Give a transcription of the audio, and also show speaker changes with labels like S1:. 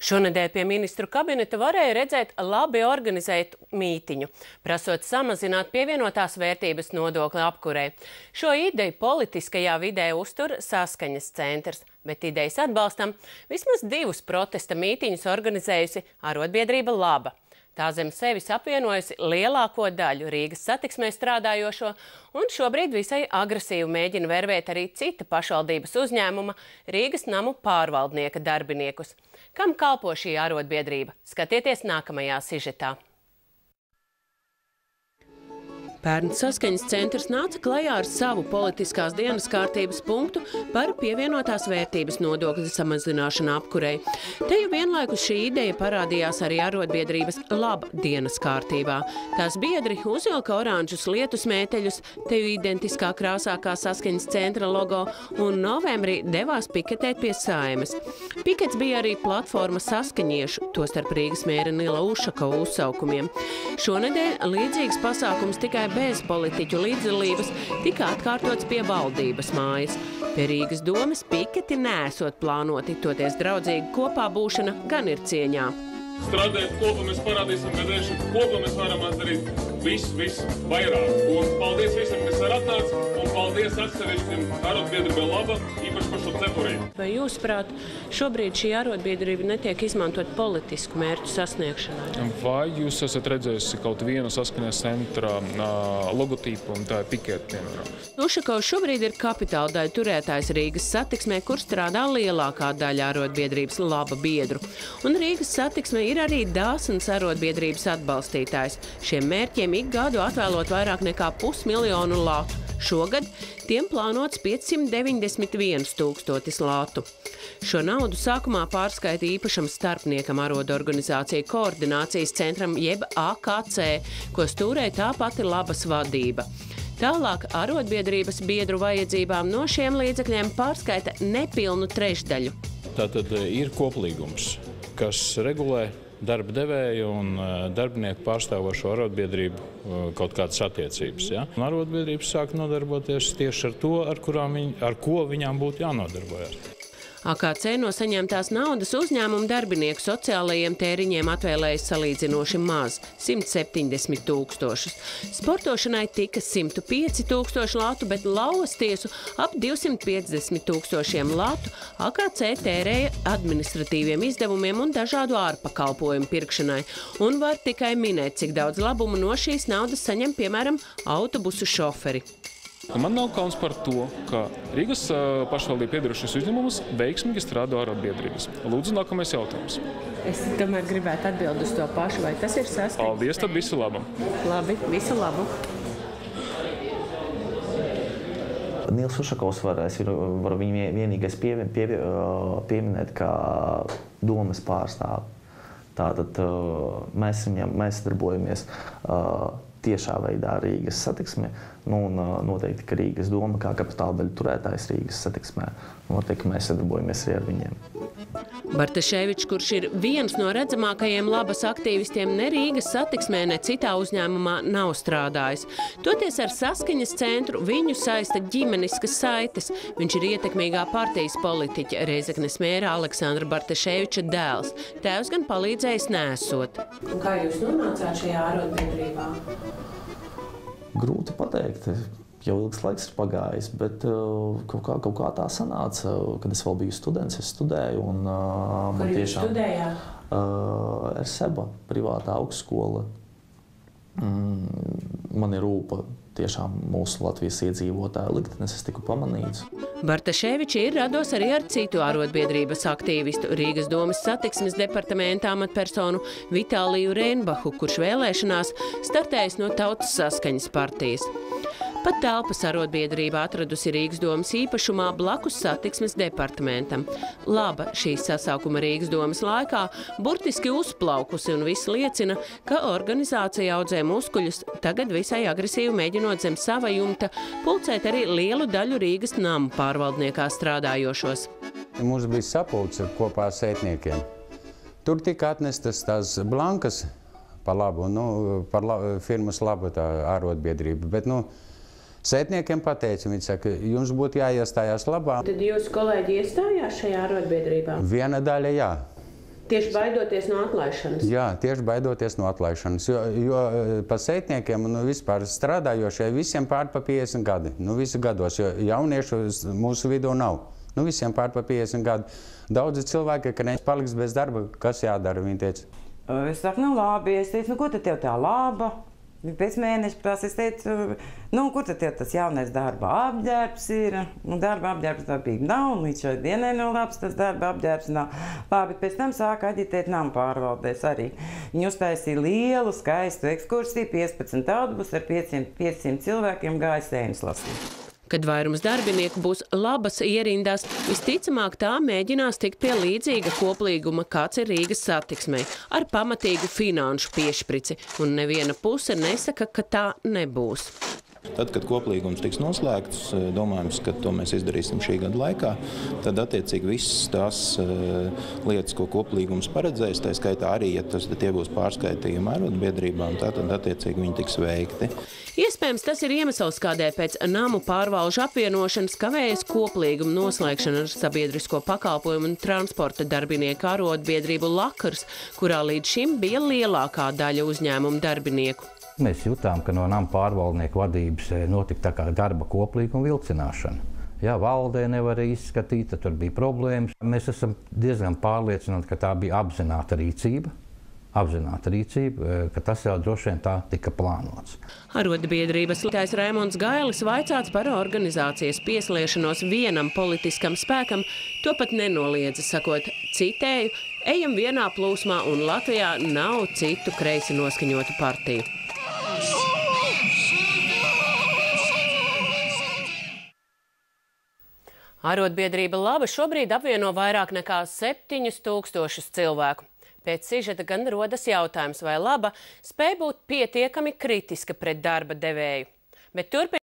S1: Šonedēļ pie ministru kabineta varēja redzēt labi organizētu mītiņu, prasot samazināt pievienotās vērtības nodokli apkurei. Šo ideju politiskajā vidē uztur Saskaņas centrs, bet idejas atbalstam vismaz 2 protesta mītiņus organizējusi arotbiedrība Laba. Tā zem sevis apvienojusi lielāko daļu Rīgas satiksmē strādājošo un šobrīd visai agresīvi mēģina vervēt arī cita pašvaldības uzņēmuma Rīgas namu pārvaldnieka darbiniekus. Kam kalpo šī arotbiedrība? Skatieties nākamajā sižetā. Pērn Saskaņas centrs nāca klajā ar savu politiskās dienas kārtības punktu par pievienotās vērtības nodokļa samazināšanu apkurei. Te jau vienlaikus šī ideja parādījās arī arotbiedrības Laba dienas kārtībā. Tās biedri uzvilka oranžus lietus mēteļus, te jau identiskā krāsā kā Saskaņas centra logo, un novembrī devās piketēt pie Saeimas. Pikets bija arī platforma saskaņiešu, tostarp Rīgas mēra Nila Ušakova uzsaukumiem. Šonedēļ līdzīgs pasākums tikai bez politiķu līdzdalības tika atkārtots pie valdības mājas. Pie Rīgas domes piketi neesot plānoti, toties draudzīga kopā būšana gan ir cieņā.
S2: Strādājot kopā, mēs parādīsim, ka tieši kopā mēs varam darīt visu vairāk. Un paldies visiem, kas ir atnācis, un paldies atsevišķiem arotbiedrībai Laba, īpaši par šo cepurību.
S1: Vai jūsuprāt, šobrīd šī arotbiedrība netiek izmantot politisku mērķu sasniegšanai?
S3: Vai jūs esat redzējusi kaut vienu Saskaņas centra logotīpu, un tā ir piketa, piemēram?
S1: Ušakovs šobrīd ir kapitāla daļa turētājs Rīgas satiksmē, kur strādā lielākā daļa arotbiedrības Laba biedru. Un Rīgas satiksmē ir arī dāsns arotbiedrības atbalstītājs. Šiem mērķiem ik gadu atvēlot vairāk nekā 500 000 latu. Šogad tiem plānots 591 000 latu. Šo naudu sākumā pārskaita īpašam starpniekam arotorganizācija koordinācijas centram jeb AKC, ko stūrē tā pati Labas vadība. Tālāk arotbiedrības biedru vajadzībām no šiem līdzekļiem pārskaita nepilnu trešdaļu.
S4: Tātad ir koplīgums, kas regulē darba devēju un darbinieku pārstāvošo arotbiedrību kaut kādas attiecības. Ja? Arotbiedrības sāk nodarboties tieši ar to, ar ko viņām būtu jānodarbojas.
S1: AKC no saņemtās naudas uzņēmumu darbinieku sociālajiem tēriņiem atvēlējas salīdzinoši maz – 170 000. Sportošanai tika 105 000 latu, bet lauvas tiesu ap 250 000 latu AKC tērēja administratīviem izdevumiem un dažādu ārpakalpojumu pirkšanai. Un var tikai minēt, cik daudz labumu no šīs naudas saņem, piemēram, autobusu šoferi.
S3: Man nav kauns par to, ka Rīgas pašvaldību piedarošais uzņēmums veiksmīgi strādā arotbiedrības. Lūdzu, nākamais jautājums.
S1: Es tomēr gribētu atbildēt uz to pašu, vai tas ir Saskaņas?
S3: Paldies, tad visu labu.
S1: Labi, visu labu.
S5: Nils Ušakovs var viņu vienīgais pieminēt kā domas pārstāvi. Tātad mēs darbojamies tiešā veidā Rīgas satiksmē, un noteikti, ka Rīgas doma kā kapitāla daļa turētājs Rīgas satiksmē, noteikti, ka mēs sadarbojamies arī ar viņiem.
S1: Bartaševičs, kurš ir viens no redzamākajiem Labas aktīvistiem, ne Rīgas satiksmē, ne citā uzņēmumā nav strādājis. Toties ar Saskaņas centru viņu saista ģimeniskas saites. Viņš ir ietekmīgā partijas politiķa, Reizeknes mēra Aleksandra Bartaševiča dēls. Tēvs gan palīdzējis neesot. Un kā jūs nonācāt šajā arotbiedrībā?
S5: Grūti pateikt. Jau ilgs laiks ir pagājis, bet kaut kā tā sanāca, kad es vēl biju students, es studēju.
S1: Kur jūs studējāt?
S5: RSEBA, privātā augstskola. Man ir rūpa tiešām mūsu Latvijas iedzīvotāju liktenes, es tiku pamanīts.
S1: Bartaševičs ir rados arī ar citu arotbiedrības aktīvistu, Rīgas domes satiksmes departamenta amatpersonu Vitāliju Reinbahu, kurš vēlēšanās startējis no Tautas Saskaņas partijas. Pat telpas arotbiedrība atradusi Rīgas domes īpašumā blakus satiksmes departamentam. Laba šīs sasaukuma Rīgas domes laikā burtiski uzplaukusi, un viss liecina, ka organizācija audzē muskuļus, tagad visai agresīvi mēģinot zem sava jumta pulcēt arī lielu daļu Rīgas namu pārvaldniekā strādājošos.
S6: Mums bija sapulce kopā ar sētniekiem. Tur tika atnestas tās blankas par labu, par firmas Laba tā arotbiedrība, bet, sētniekiem pateica, viņi saka, jums būtu jāiestājās Labā.
S1: Tad jūsu kolēģi iestājās šajā arotbiedrībā?
S6: Viena daļa, jā.
S1: Tieši baidoties no atlaišanas?
S6: Jā, tieši baidoties no atlaišanas, jo pa sētniekiem vispār strādājošie visiem pār pa 50 gadi, visi gados, jo jauniešu mūsu vidū nav. Visiem pār pa 50 gadi. Daudzi cilvēki, ka nepaliks bez darba, kas jādara, viņi teica.
S7: Es saku, labi, es teicu, ko tad tev tā laba? Pēc mēneša prasa, es teicu, kur tad tev tas jaunais darba apģērbs ir? Darba apģērbs dabīgi nav, līdz šai dienai nav labs, tas darba apģērbs nav. Labi, pēc tam sāka aģitēt nama pārvaldēs arī. Viņi uztaisīja lielu, skaistu ekskursiju, 15 autobusu ar 500 cilvēkiem gāja sēnes lasīt.
S1: Kad vairums darbinieku būs labas ierindās, visticamāk tā mēģinās tikt pie līdzīga koplīguma, kāds ir Rīgas satiksmei, ar pamatīgu finanšu piešprici, un neviena puse nesaka, ka tā nebūs.
S8: Tad, kad koplīgums tiks noslēgts, domājams, ka to mēs izdarīsim šī gada laikā, tad attiecīgi visas tās lietas, ko koplīgums paredzēs, tā skaitā arī, ja tie būs pārskaitījumi arotbiedrībām, tad attiecīgi viņi tiks veikti.
S1: Iespējams, tas ir iemesls, kādēļ pēc namu pārvalžu apvienošanas kavējas koplīguma noslēgšana ar sabiedrisko pakalpojumu un transporta darbinieku arotbiedrību Lakars, kurā līdz šim bija lielākā daļa uzņēmumu darbinieku.
S9: Mēs jutām, ka no nama pārvaldnieku vadības notika tā kā darba koplīguma vilcināšana. Jā, valdē nevarēja izskatīt, tad tur bija problēmas. Mēs esam diezgan pārliecināti, ka tā bija apzināta rīcība, ka tas jau droši vien tā tika plānots.
S1: Arotbiedrības līdz Raimonds Gailis vaicāts par organizācijas piesliešanos vienam politiskam spēkam, to pat nenoliedza, sakot, citēju, ejam vienā plūsmā un Latvijā nav citu kreisi noskaņotu partiju. Arotbiedrība Laba šobrīd apvieno vairāk nekā 7000 cilvēku. Pēc sižeta gan rodas jautājums, vai Laba spēj būt pietiekami kritiska pret darba devēju. Bet